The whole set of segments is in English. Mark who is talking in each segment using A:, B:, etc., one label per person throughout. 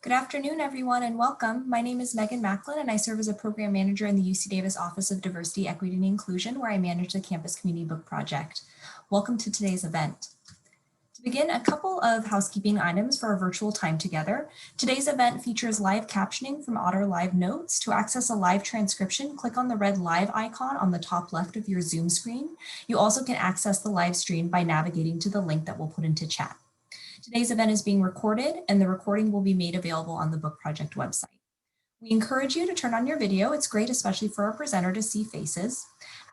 A: Good afternoon, everyone, and welcome. My name is Megan Macklin, and I serve as a program manager in the UC Davis Office of Diversity, Equity, and Inclusion, where I manage the Campus Community Book Project. Welcome to today's event. To begin, a couple of housekeeping items for our virtual time together. Today's event features live captioning from Otter Live Notes. To access a live transcription, click on the red live icon on the top left of your Zoom screen. You also can access the live stream by navigating to the link that we'll put into chat. Today's event is being recorded, and the recording will be made available on the Book Project website. We encourage you to turn on your video. It's great, especially for our presenter, to see faces.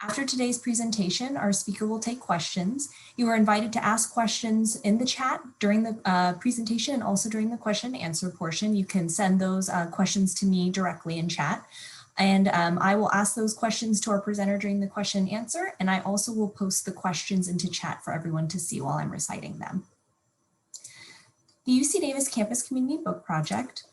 A: After today's presentation, our speaker will take questions. You are invited to ask questions in the chat during the presentation and also during the question and answer portion. You can send those questions to me directly in chat. And I will ask those questions to our presenter during the question and answer, and I also will post the questions into chat for everyone to see while I'm reciting them. The UC Davis Campus Community Book Project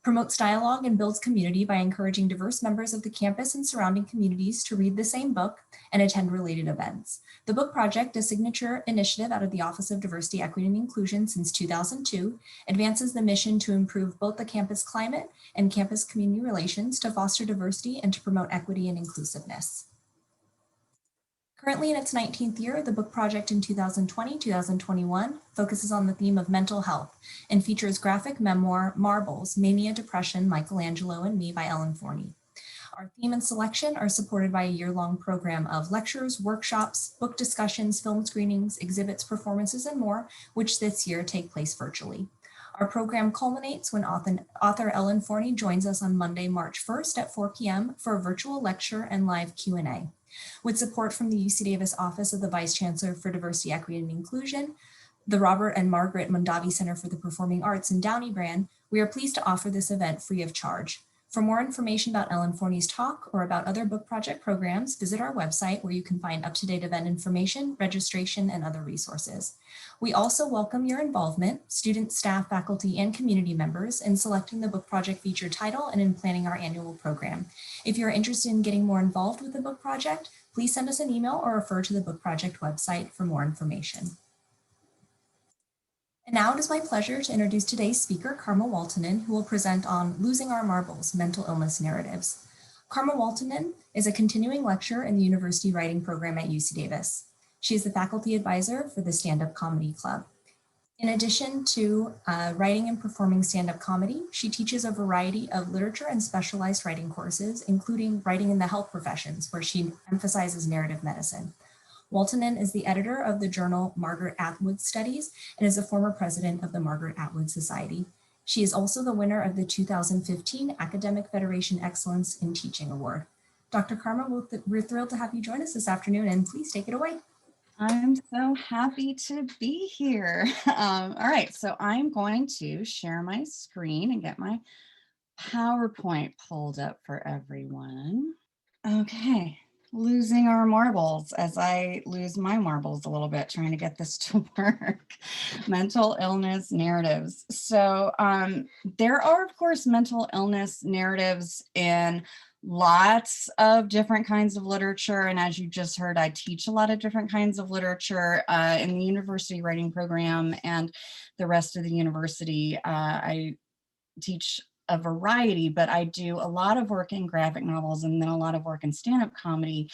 A: promotes dialogue and builds community by encouraging diverse members of the campus and surrounding communities to read the same book and attend related events. The Book Project, a signature initiative out of the Office of Diversity, Equity, and Inclusion since 2002, advances the mission to improve both the campus climate and campus community relations to foster diversity and to promote equity and inclusiveness. Currently in its 19th year, the Book Project in 2020-2021 focuses on the theme of mental health and features graphic memoir Marbles, Mania, Depression, Michelangelo, and Me by Ellen Forney. Our theme and selection are supported by a year-long program of lectures, workshops, book discussions, film screenings, exhibits, performances, and more, which this year take place virtually. Our program culminates when author Ellen Forney joins us on Monday, March 1st at 4 p.m. for a virtual lecture and live Q&A. With support from the UC Davis Office of the Vice Chancellor for Diversity, Equity, and Inclusion, the Robert and Margaret Mondavi Center for the Performing Arts, and Downey Brand, we are pleased to offer this event free of charge. For more information about Ellen Forney's talk or about other Book Project programs, visit our website where you can find up-to-date event information, registration, and other resources. We also welcome your involvement, students, staff, faculty, and community members, in selecting the Book Project feature title and in planning our annual program. If you're interested in getting more involved with the Book Project, please send us an email or refer to the Book Project website for more information. And now it is my pleasure to introduce today's speaker, Karma Waltonen, who will present on Losing Our Marbles, Mental Illness Narratives. Karma Waltonen is a continuing lecturer in the University Writing Program at UC Davis. She is the faculty advisor for the Stand-Up Comedy Club. In addition to writing and performing stand-up comedy, she teaches a variety of literature and specialized writing courses, including writing in the health professions, where she emphasizes narrative medicine. Waltonen is the editor of the journal Margaret Atwood Studies and is a former president of the Margaret Atwood Society. She is also the winner of the 2015 Academic Federation Excellence in Teaching Award. Dr. Karma, we're thrilled to have you join us this afternoon, and please take it away.
B: I'm so happy to be here. All right, so I'm going to share my screen and get my PowerPoint pulled up for everyone. Okay, losing our marbles as I lose my marbles a little bit trying to get this to work. Mental illness narratives. So there are, of course, mental illness narratives in lots of different kinds of literature. And as you just heard, I teach a lot of different kinds of literature in the university writing program and the rest of the university. I teach a variety, but I do a lot of work in graphic novels and then a lot of work in stand-up comedy.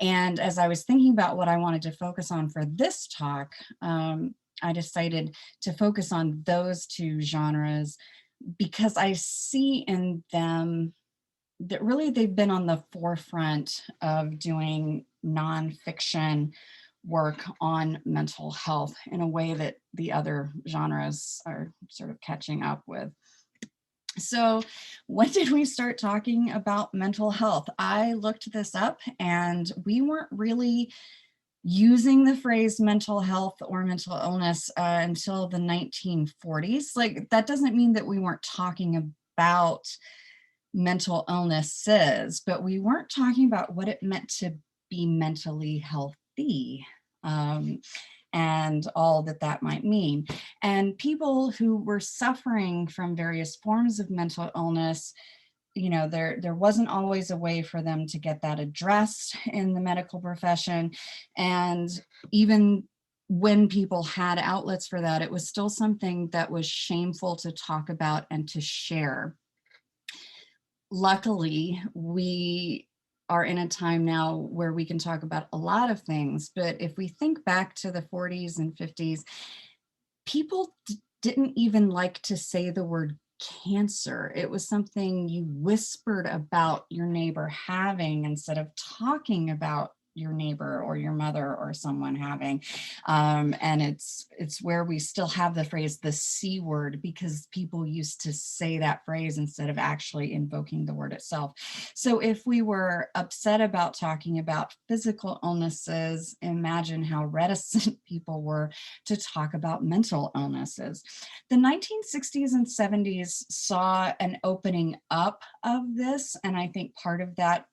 B: And as I was thinking about what I wanted to focus on for this talk, I decided to focus on those two genres because I see in them that really they've been on the forefront of doing nonfiction work on mental health in a way that the other genres are sort of catching up with. So when did we start talking about mental health? I looked this up and we weren't really using the phrase mental health or mental illness until the 1940s. Like, that doesn't mean that we weren't talking about mental illnesses, but we weren't talking about what it meant to be mentally healthy and all that that might mean. And people who were suffering from various forms of mental illness, you know, there wasn't always a way for them to get that addressed in the medical profession. And even when people had outlets for that, it was still something that was shameful to talk about and to share. Luckily, we are in a time now where we can talk about a lot of things, but if we think back to the 40s and 50s, people didn't even like to say the word cancer. It was something you whispered about your neighbor having instead of talking about your neighbor or your mother or someone having. And it's where we still have the phrase, the C word, because people used to say that phrase instead of actually invoking the word itself. So if we were upset about talking about physical illnesses, imagine how reticent people were to talk about mental illnesses. The 1960s and 70s saw an opening up of this, and I think part of that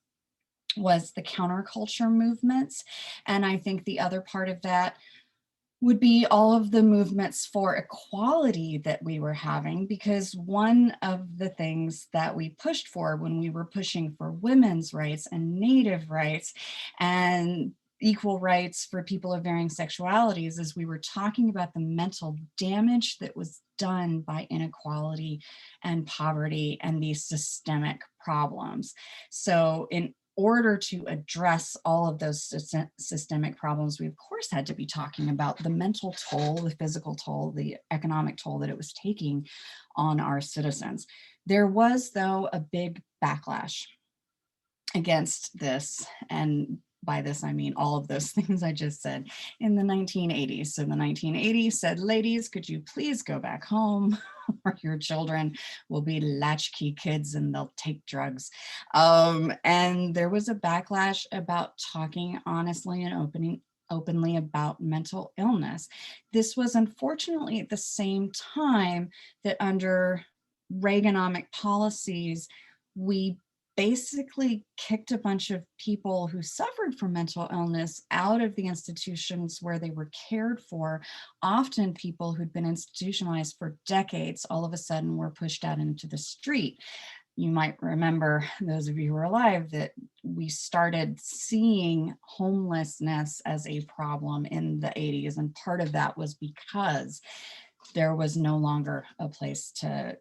B: was the counterculture movements. And I think the other part of that would be all of the movements for equality that we were having, because one of the things that we pushed for when we were pushing for women's rights and Native rights and equal rights for people of varying sexualities is we were talking about the mental damage that was done by inequality and poverty and these systemic problems. So in order to address all of those systemic problems, we of course had to be talking about the mental toll, the physical toll, the economic toll that it was taking on our citizens. There was, though, a big backlash against this, and by this I mean all of those things I just said, in the 1980s. So the 1980s said, ladies, could you please go back home, or your children will be latchkey kids and they'll take drugs. And there was a backlash about talking honestly and openly about mental illness. This was unfortunately at the same time that under Reaganomic policies, we basically kicked a bunch of people who suffered from mental illness out of the institutions where they were cared for. Often people who'd been institutionalized for decades all of a sudden were pushed out into the street. You might remember, those of you who are alive, that we started seeing homelessness as a problem in the 80s, and part of that was because there was no longer a place to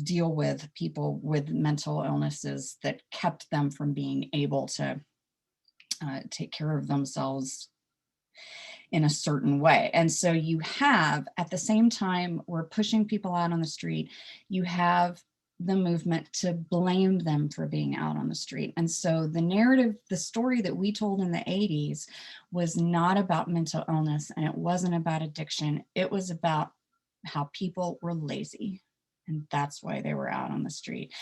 B: deal with people with mental illnesses that kept them from being able to take care of themselves in a certain way. And so you have, at the same time we're pushing people out on the street, you have the movement to blame them for being out on the street. And so the narrative, the story that we told in the 80s was not about mental illness, and it wasn't about addiction. It was about how people were lazy, and that's why they were out on the street.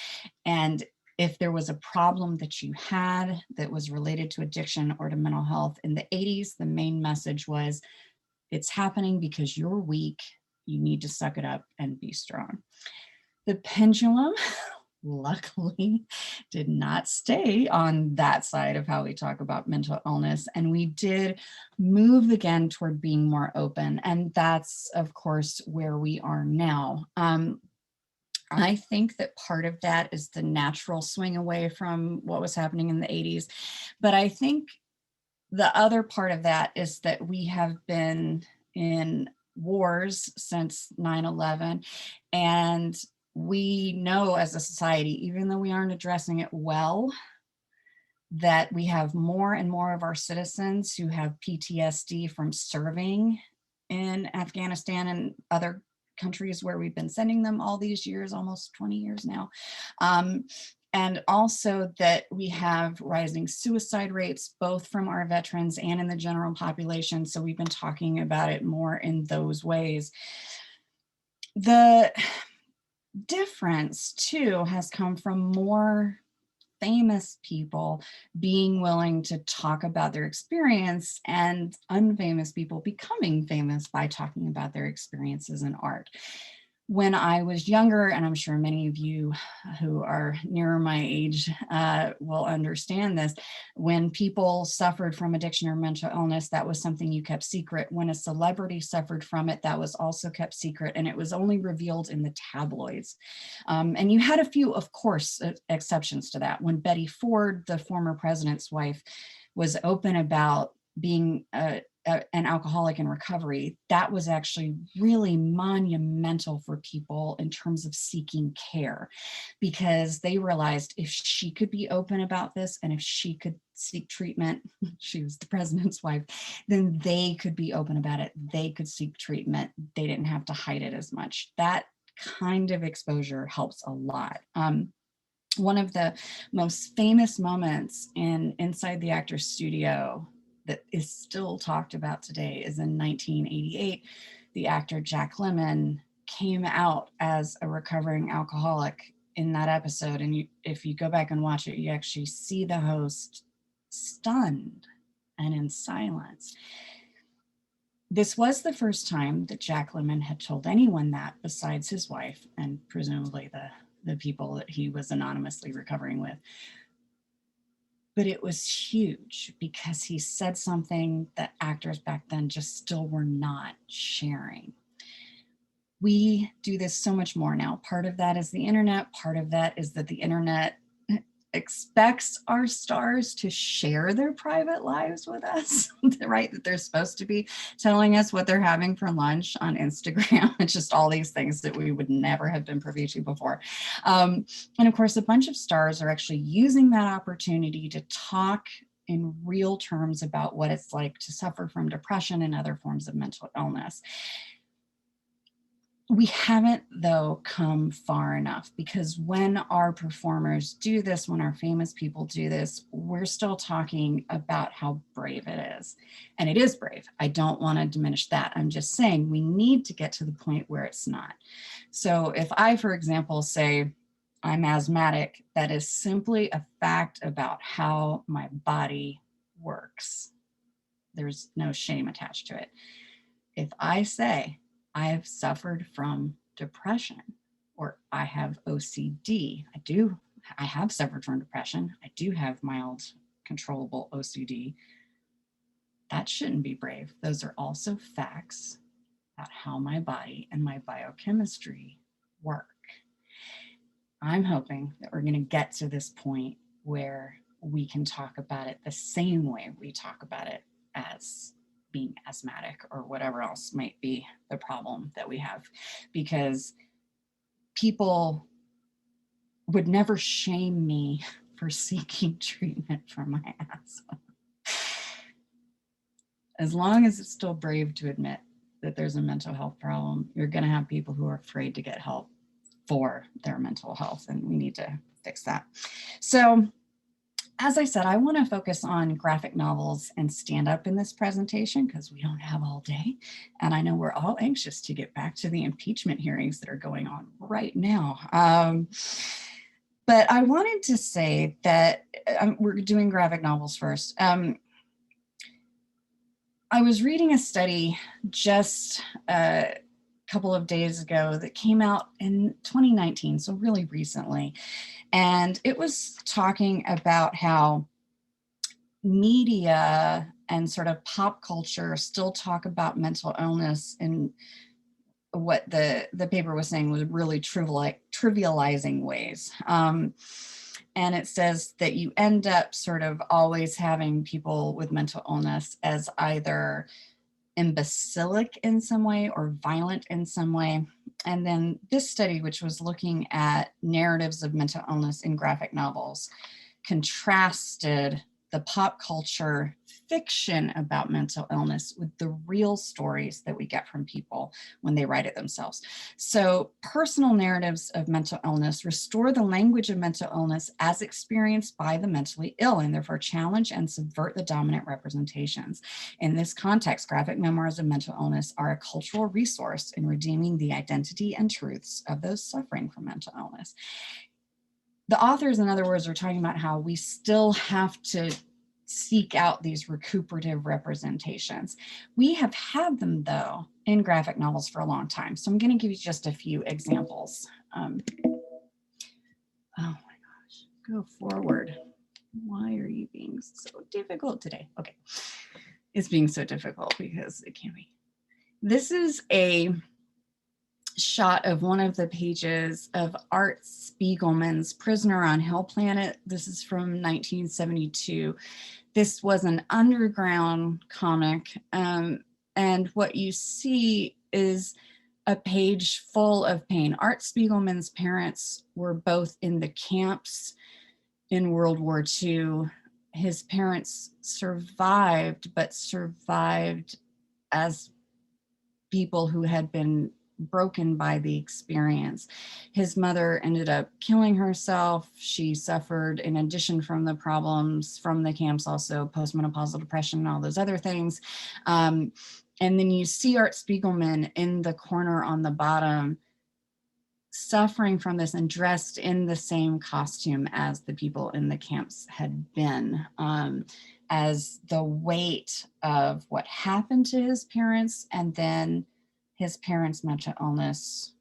B: And if there was a problem that you had that was related to addiction or to mental health in the 80s, the main message was, it's happening because you're weak. You need to suck it up and be strong. The pendulum, luckily, did not stay on that side of how we talk about mental illness. And we did move again toward being more open. And that's, of course, where we are now. I think that part of that is the natural swing away from what was happening in the 80s. But I think the other part of that is that we have been in wars since 9/11, and we know as a society, even though we aren't addressing it well, that we have more and more of our citizens who have PTSD from serving in Afghanistan and other countries where we've been sending them all these years, almost 20 years now. And also that we have rising suicide rates, both from our veterans and in the general population. So we've been talking about it more in those ways. The difference too has come from more famous people being willing to talk about their experience and unfamous people becoming famous by talking about their experiences in art. When I was younger, and I'm sure many of you who are nearer my age will understand this, when people suffered from addiction or mental illness, that was something you kept secret. When a celebrity suffered from it, that was also kept secret, and it was only revealed in the tabloids. And you had a few, of course, exceptions to that. When Betty Ford, the former president's wife, was open about being an alcoholic in recovery, that was actually really monumental for people in terms of seeking care, because they realized if she could be open about this and if she could seek treatment, she was the president's wife, then they could be open about it. They could seek treatment. They didn't have to hide it as much. That kind of exposure helps a lot. One of the most famous moments inside the actor's studio that is still talked about today is in 1988. The actor Jack Lemmon came out as a recovering alcoholic in that episode. And if you go back and watch it, you actually see the host stunned and in silence. This was the first time that Jack Lemmon had told anyone that besides his wife and presumably the people that he was anonymously recovering with. But it was huge because he said something that actors back then just still were not sharing. We do this so much more now. Part of that is the internet. Part of that is that the internet expects our stars to share their private lives with us, right? That they're supposed to be telling us what they're having for lunch on Instagram. It's just all these things that we would never have been privy to before. And of course, a bunch of stars are actually using that opportunity to talk in real terms about what it's like to suffer from depression and other forms of mental illness. We haven't, though, come far enough, because when our performers do this, when our famous people do this, we're still talking about how brave it is. And it is brave. I don't want to diminish that. I'm just saying we need to get to the point where it's not. So if I, for example, say I'm asthmatic, that is simply a fact about how my body works. There's no shame attached to it. If I say, I have suffered from depression, or I have OCD. I have suffered from depression. I do have mild controllable OCD. That shouldn't be brave. Those are also facts about how my body and my biochemistry work. I'm hoping that we're going to get to this point where we can talk about it the same way we talk about it as being asthmatic or whatever else might be the problem that we have, because people would never shame me for seeking treatment for my asthma. As long as it's still brave to admit that there's a mental health problem, you're going to have people who are afraid to get help for their mental health, and we need to fix that. So as I said, I want to focus on graphic novels and stand-up in this presentation because we don't have all day. And I know we're all anxious to get back to the impeachment hearings that are going on right now. But I wanted to say that we're doing graphic novels first. I was reading a study just a couple of days ago that came out in 2019, so really recently. And it was talking about how media and sort of pop culture still talk about mental illness in what the paper was saying was really trivializing ways. And it says that you end up sort of always having people with mental illness as either imbecilic in some way or violent in some way. And then this study, which was looking at narratives of mental illness in graphic novels, contrasted the pop culture fiction about mental illness with the real stories that we get from people when they write it themselves. So personal narratives of mental illness restore the language of mental illness as experienced by the mentally ill, and therefore challenge and subvert the dominant representations. In this context, graphic memoirs of mental illness are a cultural resource in redeeming the identity and truths of those suffering from mental illness. The authors, in other words, are talking about how we still have to seek out these recuperative representations. We have had them, though, in graphic novels for a long time. So I'm going to give you just a few examples. Oh my gosh, go forward. Why are you being so difficult today? Okay, it's being so difficult because it can be. This is a shot of one of the pages of Art Spiegelman's Prisoner on Hell Planet. This is from 1972. This was an underground comic, and what you see is a page full of pain. Art Spiegelman's parents were both in the camps in World War II. His parents survived, but survived as people who had been broken by the experience. His mother ended up killing herself. She suffered, in addition from the problems from the camps, also postmenopausal depression and all those other things. And then you see Art Spiegelman in the corner on the bottom, suffering from this and dressed in the same costume as the people in the camps had been, as the weight of what happened to his parents and then his parents' mental illness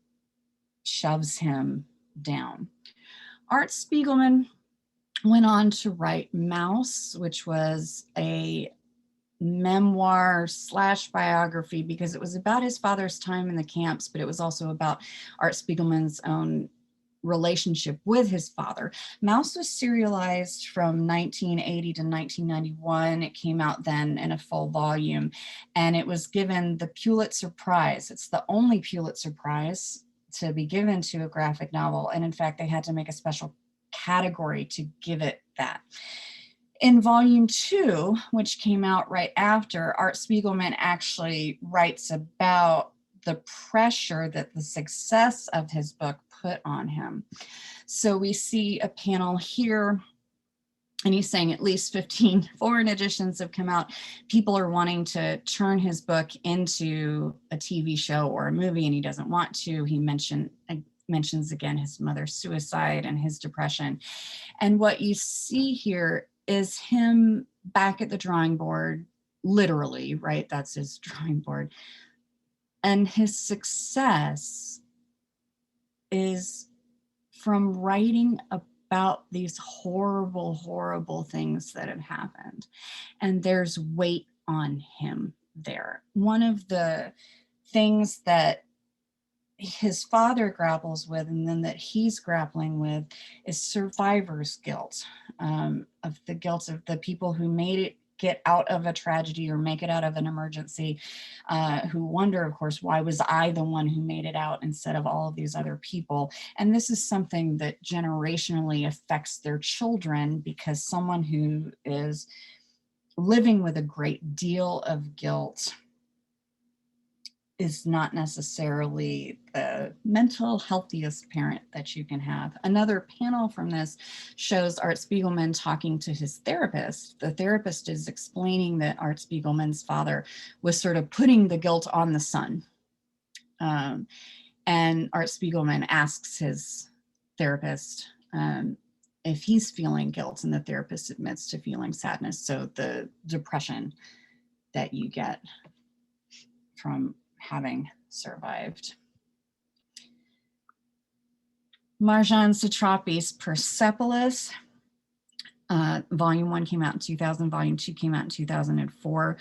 B: shoves him down. Art Spiegelman went on to write Mouse, which was a memoir / biography, because it was about his father's time in the camps, but it was also about Art Spiegelman's own relationship with his father. Mouse was serialized from 1980 to 1991. It came out then in a full volume, and it was given the Pulitzer Prize. It's the only Pulitzer Prize to be given to a graphic novel, and in fact, they had to make a special category to give it that. In volume 2, which came out right after, Art Spiegelman actually writes about the pressure that the success of his book put on him. So we see a panel here, and he's saying at least 15 foreign editions have come out. People are wanting to turn his book into a TV show or a movie, and he doesn't want to. He mentions again his mother's suicide and his depression. And what you see here is him back at the drawing board, literally, right? That's his drawing board. And his success is from writing about these horrible, horrible things that have happened. And there's weight on him there. One of the things that his father grapples with, and then that he's grappling with, is survivor's guilt, of the guilt of the people who made it get out of a tragedy or make it out of an emergency, who wonder, of course, why was I the one who made it out instead of all of these other people? And this is something that generationally affects their children, because someone who is living with a great deal of guilt is not necessarily the mental healthiest parent that you can have. Another panel from this shows Art Spiegelman talking to his therapist. The therapist is explaining that Art Spiegelman's father was sort of putting the guilt on the son. And Art Spiegelman asks his therapist if he's feeling guilt, and the therapist admits to feeling sadness. So the depression that you get from having survived. Marjane Satrapi's Persepolis, volume 1 came out in 2000, volume 2 came out in 2004,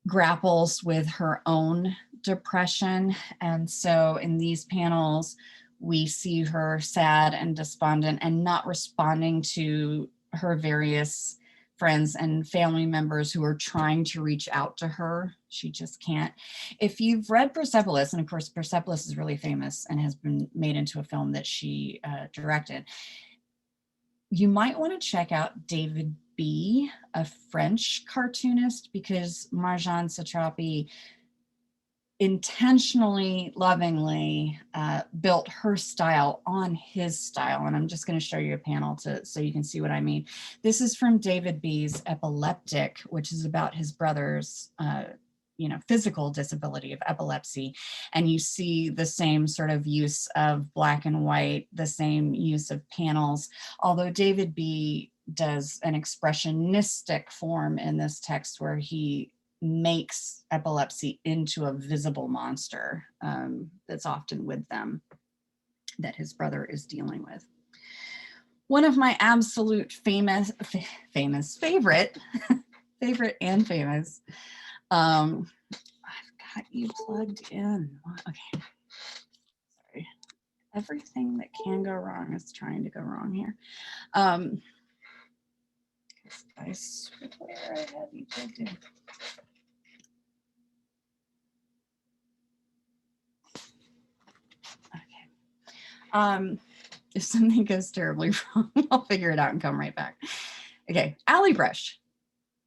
B: grapples with her own depression. And so in these panels, we see her sad and despondent and not responding to her various friends and family members who are trying to reach out to her. She just can't. If you've read Persepolis, and of course Persepolis is really famous and has been made into a film that she directed, you might want to check out David B., a French cartoonist, because Marjane Satrapi intentionally, lovingly built her style on his style. And I'm just going to show you a panel so you can see what I mean. This is from David B.'s Epileptic, which is about his brother's physical disability of epilepsy. And you see the same sort of use of black and white, the same use of panels, although David B. does an expressionistic form in this text where he makes epilepsy into a visible monster that's often with them, that his brother is dealing with. One of my absolute favorite and famous, I've got you plugged in. Okay. everything that can go wrong is trying to go wrong here. I swear I have you plugged in. Okay. If something goes terribly wrong, I'll figure it out and come right back. Okay, Allie Brush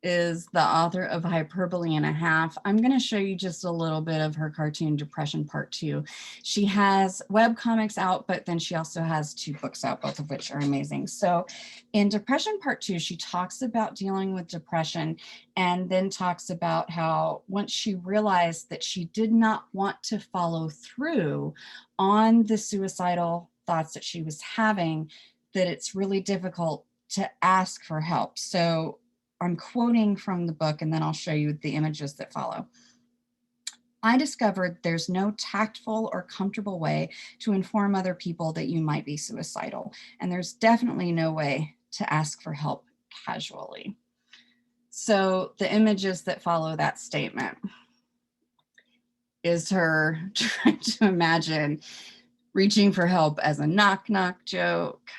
B: is the author of Hyperbole and a Half. I'm going to show you just a little bit of her cartoon Depression Part 2. She has web comics out, but then she also has 2 books out, both of which are amazing. So in Depression Part 2, she talks about dealing with depression and then talks about how once she realized that she did not want to follow through on the suicidal thoughts that she was having, that it's really difficult to ask for help. So I'm quoting from the book, and then I'll show you the images that follow. I discovered there's no tactful or comfortable way to inform other people that you might be suicidal, and there's definitely no way to ask for help casually. So the images that follow that statement is her trying to imagine reaching for help as a knock-knock joke,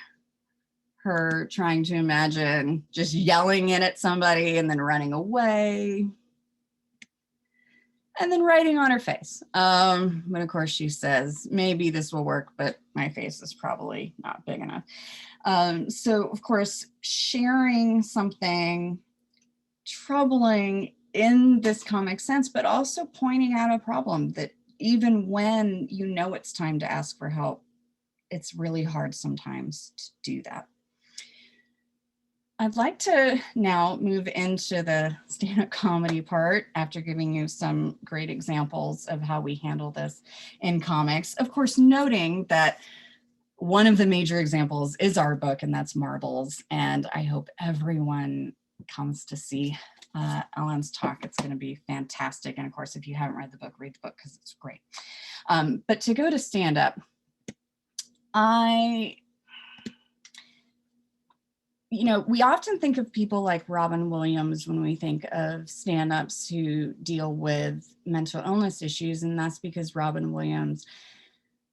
B: her trying to imagine just yelling in at somebody and then running away, and then writing on her face. But of course she says, maybe this will work, but my face is probably not big enough. So of course, sharing something troubling in this comic sense, but also pointing out a problem that even when you know it's time to ask for help, it's really hard sometimes to do that. I'd like to now move into the stand-up comedy part after giving you some great examples of how we handle this in comics. Of course, noting that one of the major examples is our book, and that's Marbles. And I hope everyone comes to see Ellen's talk. It's going to be fantastic. And of course, if you haven't read the book, read the book because it's great. But to go to stand-up, we often think of people like Robin Williams when we think of stand-ups who deal with mental illness issues, and that's because Robin Williams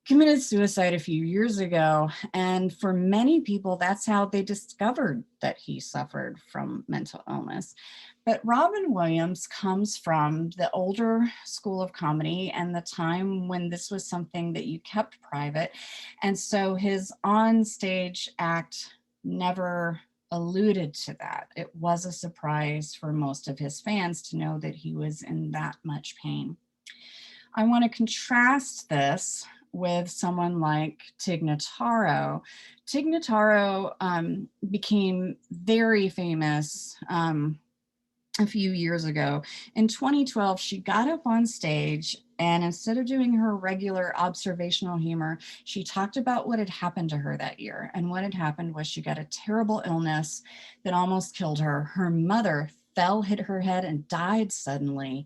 B: committed suicide a few years ago. And for many people, that's how they discovered that he suffered from mental illness. But Robin Williams comes from the older school of comedy and the time when this was something that you kept private. And so his on-stage act never alluded to that. It was a surprise for most of his fans to know that he was in that much pain. I want to contrast this with someone like Tig Notaro. Tig Notaro became very famous a few years ago. In 2012, she got up on stage, and instead of doing her regular observational humor, she talked about what had happened to her that year. And what had happened was she got a terrible illness that almost killed her. Her mother fell, hit her head, and died suddenly.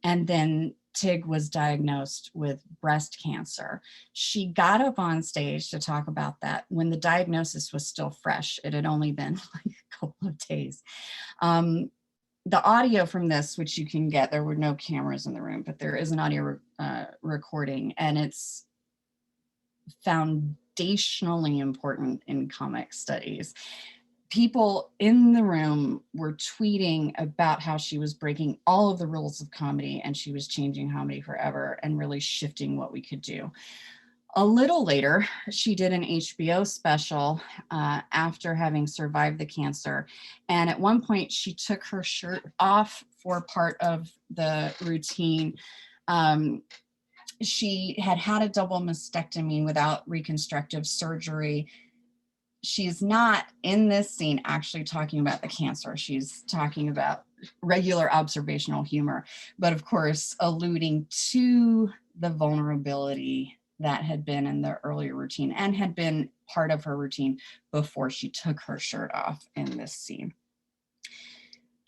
B: And then Tig was diagnosed with breast cancer. She got up on stage to talk about that when the diagnosis was still fresh. It had only been like a couple of days. The audio from this, which you can get, there were no cameras in the room, but there is an audio recording, and it's foundationally important in comic studies. People in the room were tweeting about how she was breaking all of the rules of comedy and she was changing comedy forever and really shifting what we could do. A little later, she did an HBO special after having survived the cancer. And at one point, she took her shirt off for part of the routine. She had had a double mastectomy without reconstructive surgery. She's not in this scene actually talking about the cancer. She's talking about regular observational humor, but of course, alluding to the vulnerability that had been in the earlier routine and had been part of her routine before she took her shirt off in this scene.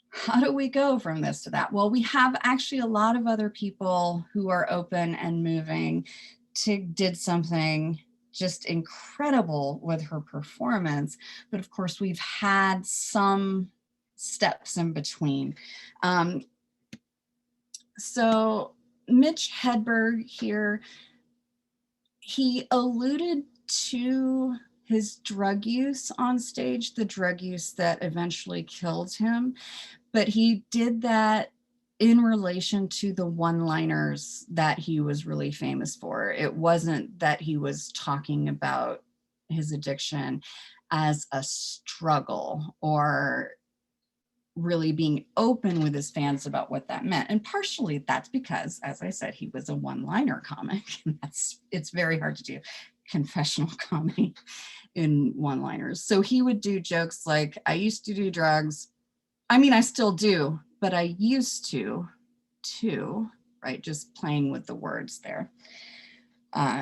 B: How do we go from this to that? Well, we have actually a lot of other people who are open and moving. Tig did something just incredible with her performance, but of course we've had some steps in between. So Mitch Hedberg here, he alluded to his drug use on stage, the drug use that eventually killed him, but he did that in relation to the one-liners that he was really famous for. It wasn't that he was talking about his addiction as a struggle or really being open with his fans about what that meant. And partially that's because, as I said, he was a one-liner comic, and it's very hard to do confessional comedy in one-liners. So he would do jokes like, I used to do drugs. I mean, I still do, but I used to, too, right? Just playing with the words there.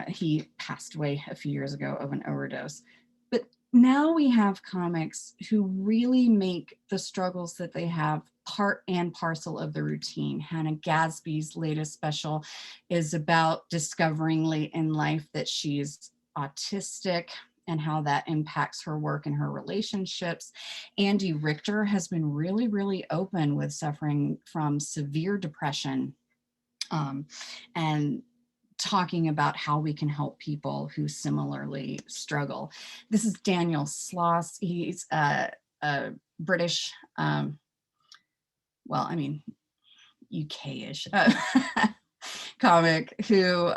B: He passed away a few years ago of an overdose. But now we have comics who really make the struggles that they have part and parcel of the routine. Hannah Gadsby's latest special is about discovering late in life that she's autistic and how that impacts her work and her relationships. Andy Richter has been really, really open with suffering from severe depression, and talking about how we can help people who similarly struggle. This is Daniel Sloss. He's a British, well, I mean, UK-ish comic who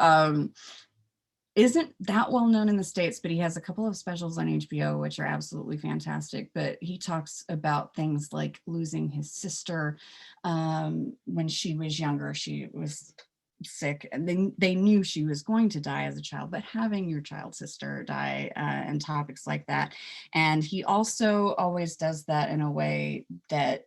B: isn't that well known in the States, but he has a couple of specials on HBO, which are absolutely fantastic. But he talks about things like losing his sister when she was younger. She was sick, and they knew she was going to die as a child, but having your child sister die and topics like that. And he also always does that in a way that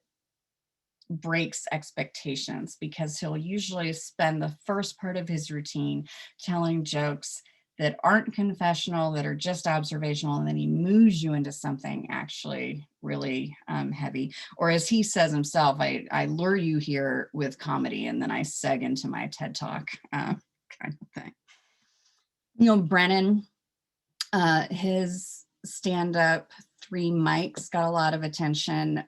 B: breaks expectations, because he'll usually spend the first part of his routine telling jokes that aren't confessional, that are just observational, and then he moves you into something actually really heavy. Or as he says himself, I lure you here with comedy and then I seg into my TED Talk kind of thing. Neil Brennan, his stand-up 3 mics got a lot of attention.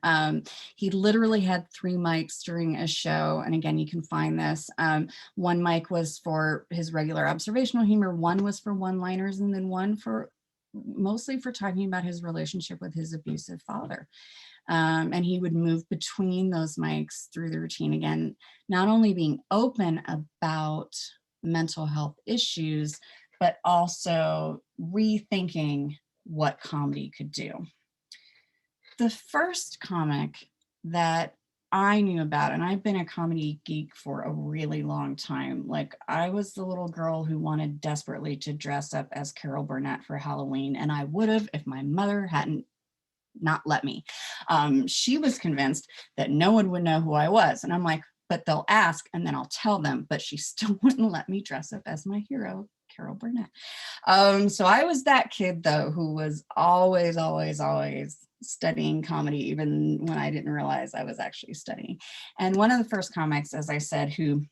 B: He literally had 3 mics during a show. And again, you can find this. 1 mic was for his regular observational humor, 1 was for one-liners, and then 1 for mostly for talking about his relationship with his abusive father. And he would move between those mics through the routine. Again, not only being open about mental health issues, but also rethinking what comedy could do. The first comic that I knew about, and I've been a comedy geek for a really long time. Like, I was the little girl who wanted desperately to dress up as Carol Burnett for Halloween, and I would have if my mother hadn't not let me. She was convinced that no one would know who I was. And I'm like, but they'll ask and then I'll tell them. But she still wouldn't let me dress up as my hero, Carol Burnett. So I was that kid, though, who was always, always, always studying comedy, even when I didn't realize I was actually studying. And one of the first comics, as I said, who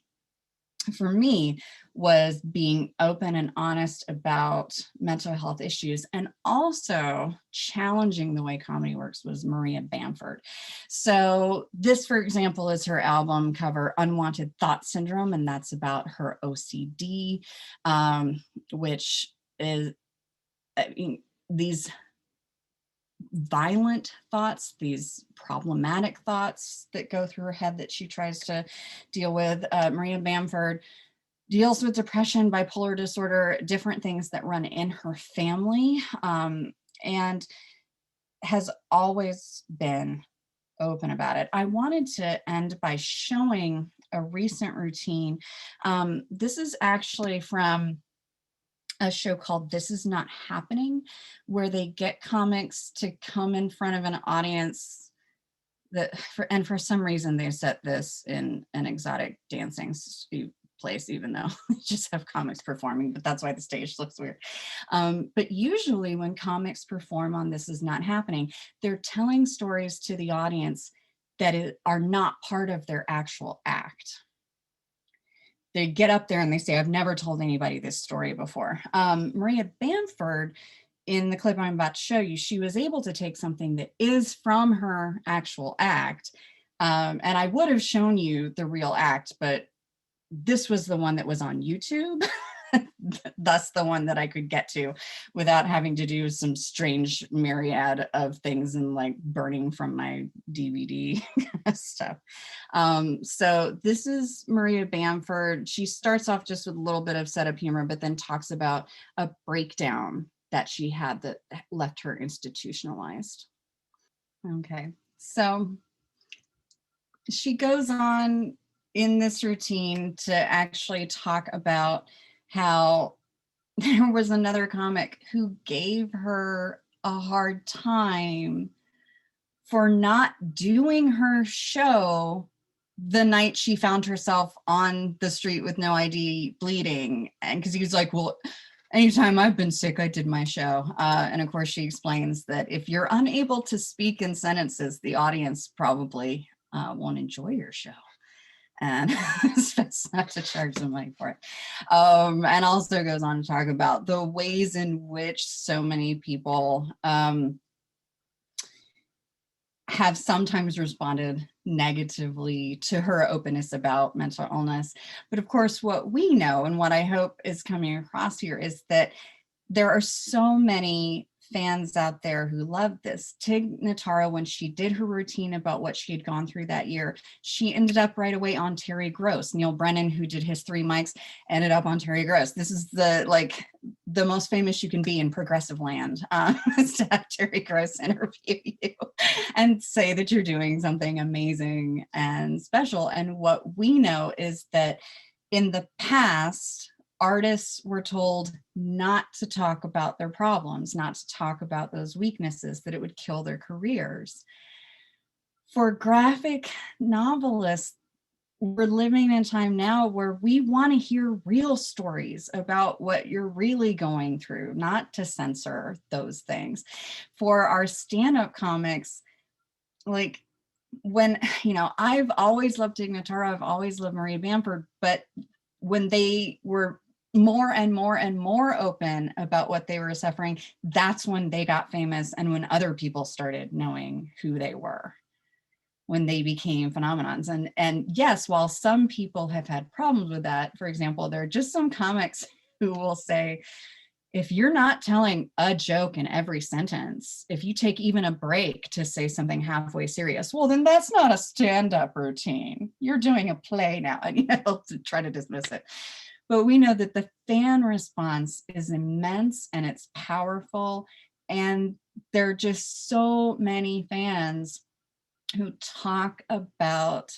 B: for me was being open and honest about mental health issues and also challenging the way comedy works was Maria Bamford. So this, for example, is her album cover, Unwanted Thought Syndrome, and that's about her OCD, which is, I mean, these violent thoughts, these problematic thoughts that go through her head that she tries to deal with. Maria Bamford deals with depression, bipolar disorder, different things that run in her family, and has always been open about it. I wanted to end by showing a recent routine. This is actually from a show called This Is Not Happening, where they get comics to come in front of an audience and for some reason they set this in an exotic dancing place, even though they just have comics performing, but that's why the stage looks weird. But usually when comics perform on This Is Not Happening, they're telling stories to the audience that are not part of their actual act. They get up there and they say, I've never told anybody this story before. Maria Bamford, in the clip I'm about to show you, she was able to take something that is from her actual act. And I would have shown you the real act, but this was the one that was on YouTube. That's the one that I could get to without having to do some strange myriad of things and like burning from my DVD stuff. So this is Maria Bamford. She starts off just with a little bit of setup humor, but then talks about a breakdown that she had that left her institutionalized. Okay, so she goes on in this routine to actually talk about how there was another comic who gave her a hard time for not doing her show the night she found herself on the street with no ID bleeding. And because he was like, well, anytime I've been sick, I did my show. And of course, she explains that if you're unable to speak in sentences, the audience probably won't enjoy your show. And it's best not to charge them money for it. And also goes on to talk about the ways in which so many people have sometimes responded negatively to her openness about mental illness. But of course, what we know and what I hope is coming across here is that there are so many fans out there who love this. Tig Notaro, when she did her routine about what she had gone through that year, she ended up right away on Terry Gross. Neil Brennan, who did his 3 mics, ended up on Terry Gross. This is the most famous you can be in progressive land, is to have Terry Gross interview you and say that you're doing something amazing and special. And what we know is that in the past, artists were told not to talk about their problems, not to talk about those weaknesses, that it would kill their careers. For graphic novelists, we're living in a time now where we want to hear real stories about what you're really going through, not to censor those things. For our stand-up comics, like when, I've always loved Tig Notaro, I've always loved Maria Bamford, but when they were more and more and more open about what they were suffering, that's when they got famous and when other people started knowing who they were, when they became phenomenons. And yes, while some people have had problems with that, for example, there are just some comics who will say, if you're not telling a joke in every sentence, if you take even a break to say something halfway serious, well, then that's not a stand-up routine. You're doing a play now, and to try to dismiss it. But we know that the fan response is immense and it's powerful. And there are just so many fans who talk about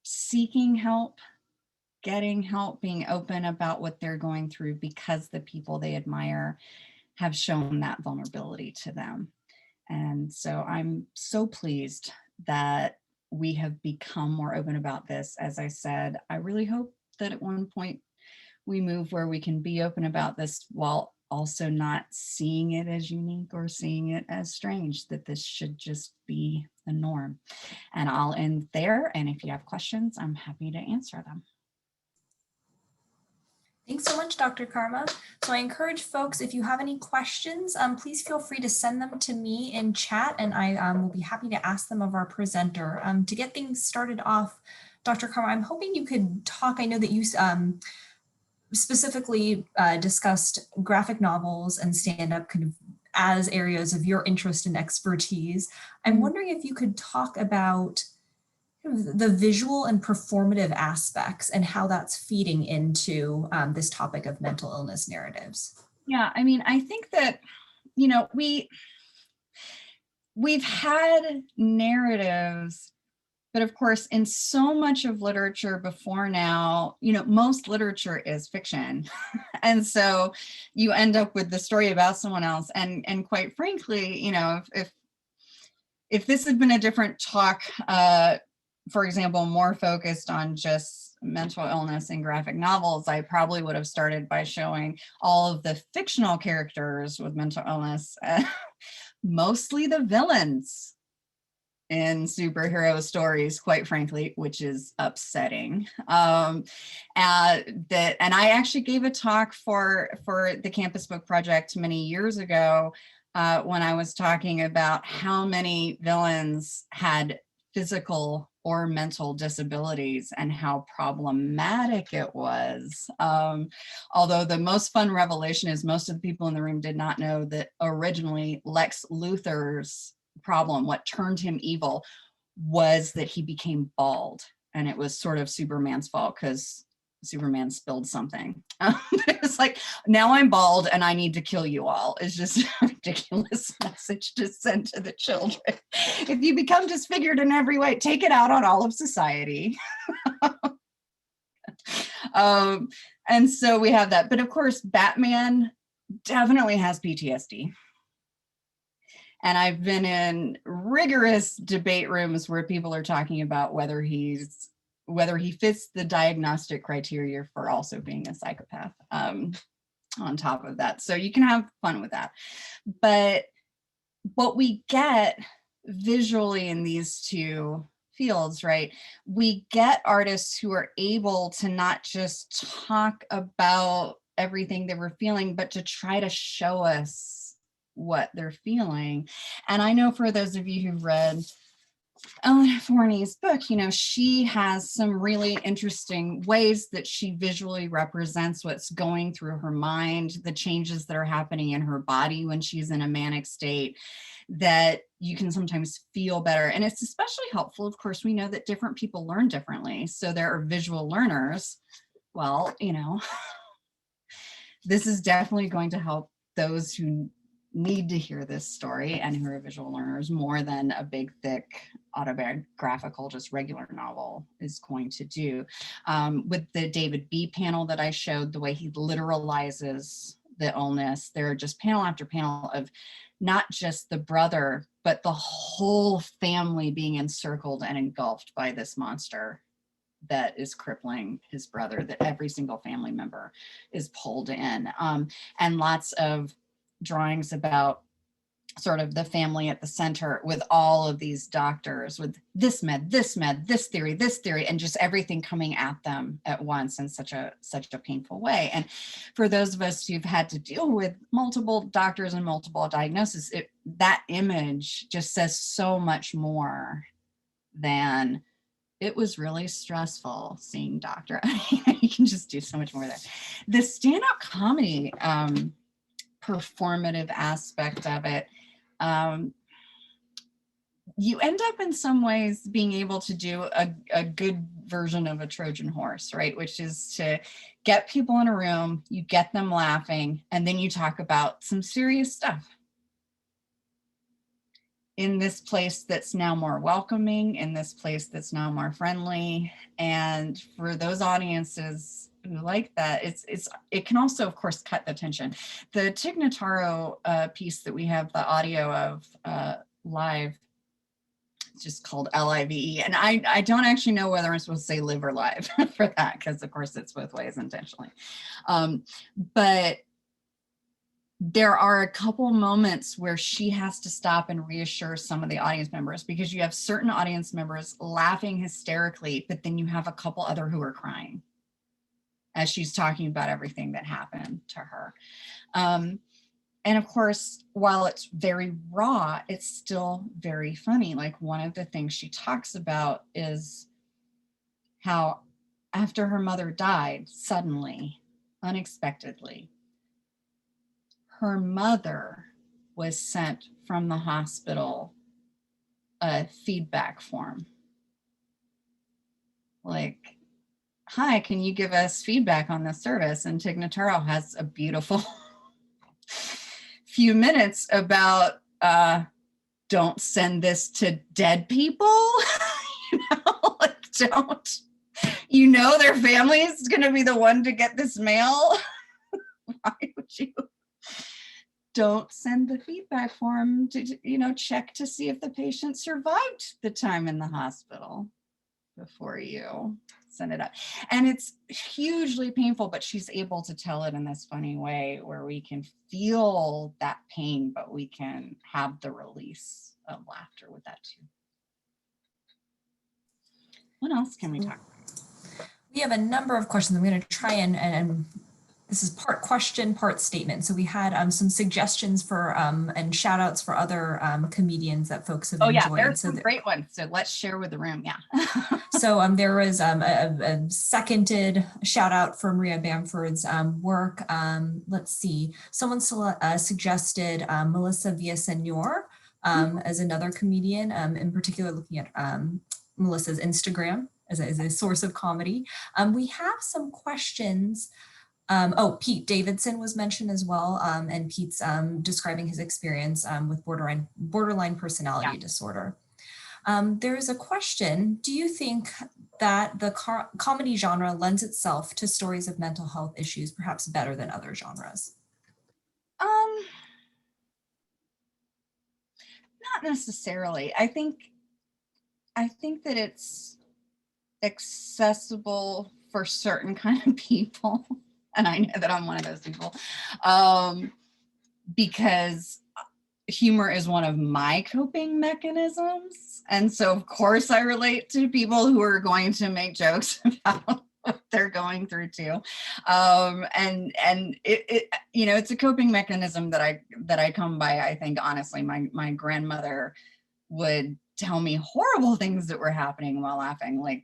B: seeking help, getting help, being open about what they're going through because the people they admire have shown that vulnerability to them. And so I'm so pleased that we have become more open about this. As I said, I really hope that at one point we move where we can be open about this while also not seeing it as unique or seeing it as strange, that this should just be the norm. And I'll end there. And if you have questions, I'm happy to answer them.
A: Thanks so much, Dr. Karma. So I encourage folks, if you have any questions, please feel free to send them to me in chat, and I will be happy to ask them of our presenter. To get things started off, Dr. Karma, I'm hoping you could talk. I know that you specifically discussed graphic novels and stand-up kind of as areas of your interest and expertise. I'm wondering if you could talk about the visual and performative aspects and how that's feeding into this topic of mental illness narratives.
B: Yeah, I mean, I think that, we've had narratives, but of course, in so much of literature before now, most literature is fiction. And so you end up with the story about someone else. And quite frankly, if this had been a different talk, for example, more focused on just mental illness in graphic novels, I probably would have started by showing all of the fictional characters with mental illness, mostly the villains in superhero stories, quite frankly, which is upsetting. And I actually gave a talk for the Campus Book Project many years ago when I was talking about how many villains had physical or mental disabilities and how problematic it was. Although the most fun revelation is most of the people in the room did not know that originally Lex Luthor's problem, what turned him evil, was that he became bald. And it was sort of Superman's fault because Superman spilled something. It's like, now I'm bald and I need to kill you all. It's just a ridiculous message to send to the children. If you become disfigured in every way, take it out on all of society. And so we have that. But of course, Batman definitely has PTSD. And I've been in rigorous debate rooms where people are talking about whether he fits the diagnostic criteria for also being a psychopath on top of that. So you can have fun with that. But what we get visually in these two fields, right? We get artists who are able to not just talk about everything they were feeling, but to try to show us what they're feeling. And I know for those of you who've read Elena Forney's book, she has some really interesting ways that she visually represents what's going through her mind, the changes that are happening in her body when she's in a manic state, that you can sometimes feel better. And it's especially helpful, of course, we know that different people learn differently. So there are visual learners. Well, this is definitely going to help those who need to hear this story and who are visual learners more than a big, thick, autobiographical, just regular novel is going to do. With the David B. panel that I showed, the way he literalizes the illness, there are just panel after panel of not just the brother, but the whole family being encircled and engulfed by this monster that is crippling his brother, that every single family member is pulled in. And lots of drawings about sort of the family at the center with all of these doctors with this med, this theory, and just everything coming at them at once in such a painful way. And for those of us who've had to deal with multiple doctors and multiple diagnoses, that image just says so much more than it was really stressful seeing doctor. You can just do so much more there. The stand-up comedy performative aspect of it, you end up in some ways being able to do a good version of a Trojan horse, right? Which is to get people in a room, you get them laughing, and then you talk about some serious stuff. In this place that's now more welcoming, in this place that's now more friendly. And for those audiences who like that, it can also, of course, cut the tension. The Tig Notaro piece that we have the audio of live, it's just called LIVE. And I don't actually know whether I'm supposed to say live or live for that, because of course it's both ways intentionally. But there are a couple moments where she has to stop and reassure some of the audience members, because you have certain audience members laughing hysterically, but then you have a couple other who are crying as she's talking about everything that happened to her. And of course, while it's very raw, it's still very funny. Like, one of the things she talks about is how after her mother died suddenly, unexpectedly, her mother was sent from the hospital a feedback form. Like, hi, can you give us feedback on this service? And Tig Notaro has a beautiful few minutes about don't send this to dead people. Like, don't. Their family is going to be the one to get this mail. Why would you? Don't send the feedback form to, check to see if the patient survived the time in the hospital before you send it up. And it's hugely painful, but she's able to tell it in this funny way where we can feel that pain, but we can have the release of laughter with that too. What else can we talk about?
A: We have a number of questions. I'm going to try and This is part question, part statement. So we had some suggestions for and shout outs for other comedians that folks have
B: Oh yeah,
A: enjoyed.
B: there's
A: So
B: some great ones. So let's share with the room. Yeah.
A: So there was a seconded shout out for Maria Bamford's work. Let's see, someone suggested Melissa Villasenor as another comedian, in particular looking at Melissa's Instagram as a source of comedy. We have some questions. Oh, Pete Davidson was mentioned as well, and Pete's describing his experience with borderline personality disorder. There is a question, do you think that the comedy genre lends itself to stories of mental health issues perhaps better than other genres?
B: Not necessarily. I think that it's accessible for certain kind of people. And I know that I'm one of those people, because humor is one of my coping mechanisms. And so of course I relate to people who are going to make jokes about what they're going through too. And it you know, it's a coping mechanism that I come by. I think honestly, my grandmother would tell me horrible things that were happening while laughing. Like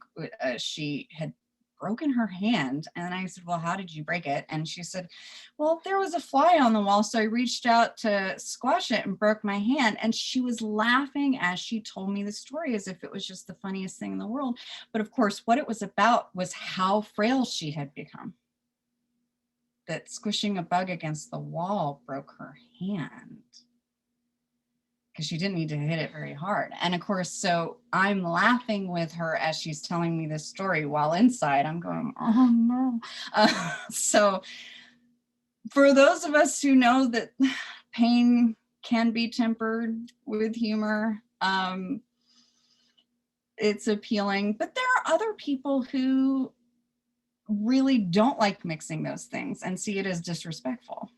B: she had broken her hand, and I said, well, how did you break it? And she said, well, there was a fly on the wall, so I reached out to squash it and broke my hand. And she was laughing as she told me the story as if it was just the funniest thing in the world. But of course, what it was about was how frail she had become, that squishing a bug against the wall broke her hand because she didn't need to hit it very hard. And of course, so I'm laughing with her as she's telling me this story, while inside I'm going, oh no. So for those of us who know that pain can be tempered with humor, it's appealing. But there are other people who really don't like mixing those things and see it as disrespectful,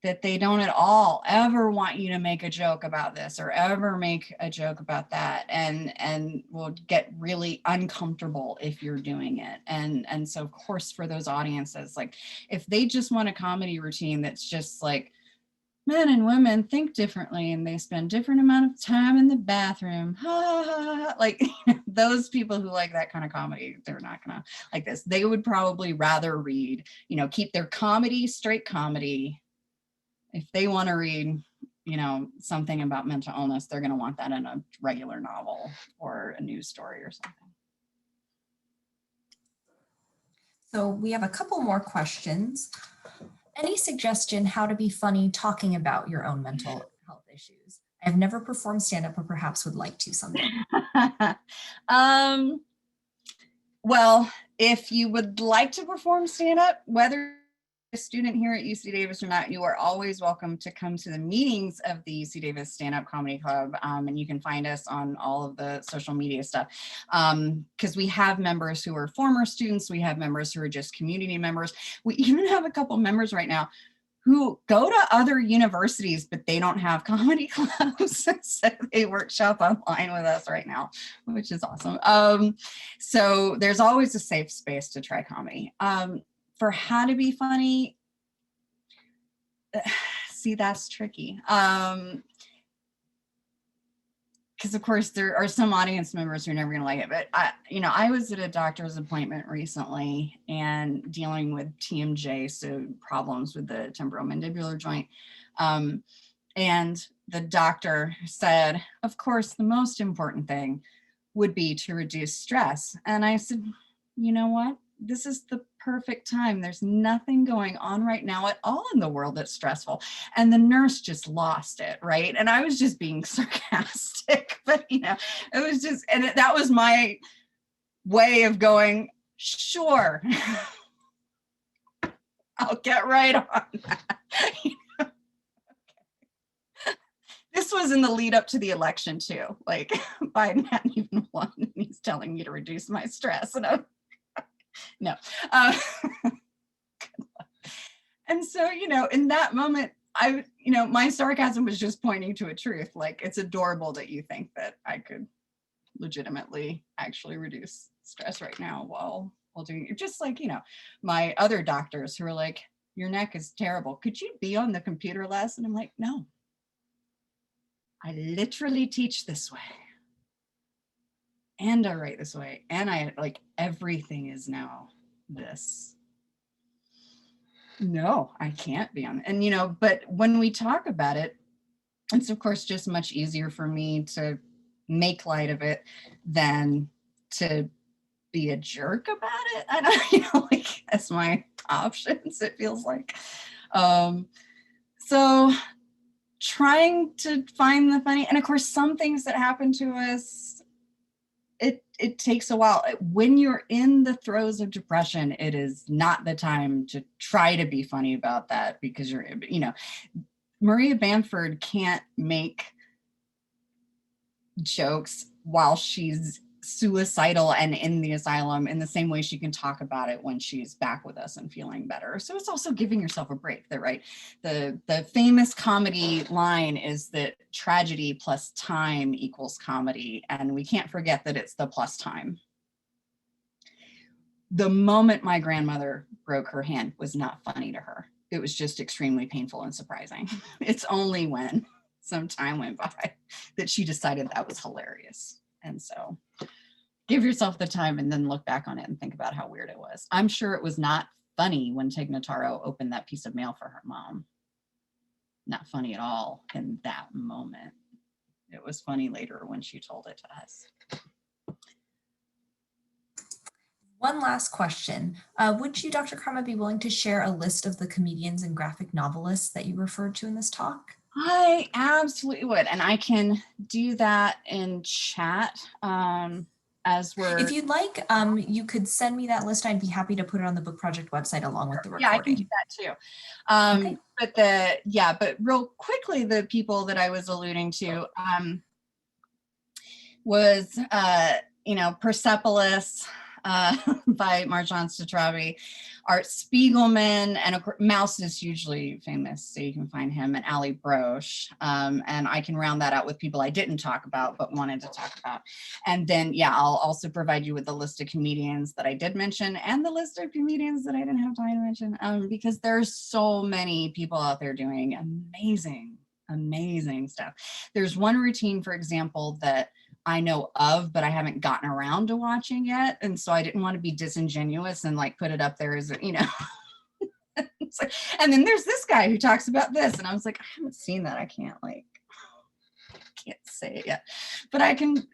B: that they don't at all ever want you to make a joke about this or ever make a joke about that, and will get really uncomfortable if you're doing it. And so of course, for those audiences, like if they just want a comedy routine that's just like men and women think differently and they spend different amount of time in the bathroom, like those people who like that kind of comedy, they're not gonna like this. They would probably rather read, you know, keep their comedy straight comedy. If they want to read, you know, something about mental illness, they're going to want that in a regular novel or a news story or something.
A: So we have a couple more questions. Any suggestion how to be funny talking about your own mental health issues? I've never performed stand-up, but perhaps would like to someday.
B: Well, if you would like to perform stand-up, whether a student here at UC Davis or not, you are always welcome to come to the meetings of the UC Davis Stand-Up Comedy Club, and you can find us on all of the social media stuff, because we have members who are former students, we have members who are just community members, we even have a couple members right now who go to other universities, but they don't have comedy clubs, so they workshop online with us right now, which is awesome. So there's always a safe space to try comedy. For how to be funny, see, that's tricky. Because of course there are some audience members who are never gonna like it, but I was at a doctor's appointment recently and dealing with TMJ, so problems with the temporomandibular joint. And the doctor said, of course, the most important thing would be to reduce stress. And I said, you know what? This is the perfect time. There's nothing going on right now at all in the world that's stressful. And the nurse just lost it, right? And I was just being sarcastic, but it was just, and that was my way of going, sure, I'll get right on that. This was in the lead up to the election too. Like Biden hadn't even won and he's telling me to reduce my stress. And no. And so, in that moment, my sarcasm was just pointing to a truth. Like, it's adorable that you think that I could legitimately actually reduce stress right now while while doing it. Just like, my other doctors who are like, your neck is terrible. Could you be on the computer less? And I'm like, no, I literally teach this way. And I write this way. And I like everything is now this. No, I can't be on. And, but when we talk about it, it's of course just much easier for me to make light of it than to be a jerk about it. I don't, like as my options, it feels like. So trying to find the funny, and of course, some things that happen to us, it takes a while. When you're in the throes of depression, it is not the time to try to be funny about that, because Maria Bamford can't make jokes while she's suicidal and in the asylum in the same way she can talk about it when she's back with us and feeling better. So it's also giving yourself a break there, right? The famous comedy line is that tragedy plus time equals comedy. And we can't forget that it's the plus time. The moment my grandmother broke her hand was not funny to her. It was just extremely painful and surprising. It's only when some time went by that she decided that was hilarious. And so give yourself the time and then look back on it and think about how weird it was. I'm sure it was not funny when Tig Notaro opened that piece of mail for her mom. Not funny at all in that moment. It was funny later when she told it to us.
A: One last question. Would you, Dr. Karma, be willing to share a list of the comedians and graphic novelists that you referred to in this talk?
B: I absolutely would. And I can do that in chat as we're...
A: If you'd like, you could send me that list. I'd be happy to put it on the book project website along with the recording.
B: Yeah, I can do that too.
A: Okay.
B: But real quickly, the people that I was alluding to was, Persepolis by Marjan Satrapi, Art Spiegelman, and of course, Mouse is hugely famous, so you can find him, and Ali Broche. And I can round that out with people I didn't talk about, but wanted to talk about. And then, I'll also provide you with the list of comedians that I did mention and the list of comedians that I didn't have time to mention, because there's so many people out there doing amazing stuff. There's one routine, for example, that I know of, but I haven't gotten around to watching yet. And so I didn't want to be disingenuous and like put it up there as, and then there's this guy who talks about this. And I was like, I haven't seen that. I can't say it yet, but I can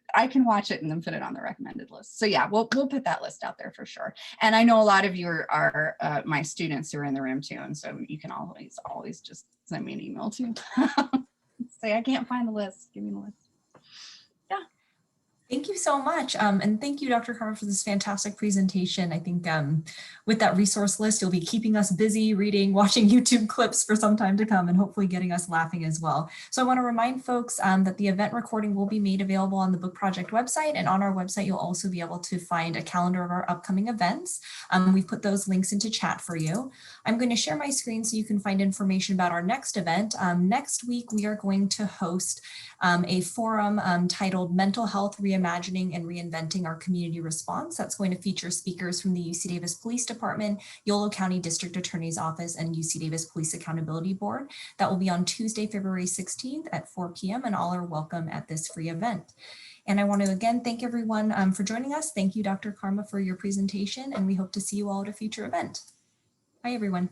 B: watch it and then put it on the recommended list. So we'll put that list out there for sure. And I know a lot of you are my students who are in the room too. And so you can always just send me an email too. Say, I can't find the list. Give me the list.
A: Thank you so much. And thank you, Dr. Karma, for this fantastic presentation. I think with that resource list, you'll be keeping us busy reading, watching YouTube clips for some time to come, and hopefully getting us laughing as well. So I want to remind folks that the event recording will be made available on the Book Project website. And on our website, you'll also be able to find a calendar of our upcoming events. We've put those links into chat for you. I'm going to share my screen so you can find information about our next event. Next week, we are going to host a forum titled Mental Health Reimagining and Reinventing Our Community Response. That's going to feature speakers from the UC Davis Police Department, Yolo County District Attorney's Office, and UC Davis Police Accountability Board. That will be on Tuesday, February 16th at 4 p.m. and all are welcome at this free event. And I want to again thank everyone for joining us. Thank you, Dr. Karma, for your presentation, and we hope to see you all at a future event. Bye, everyone.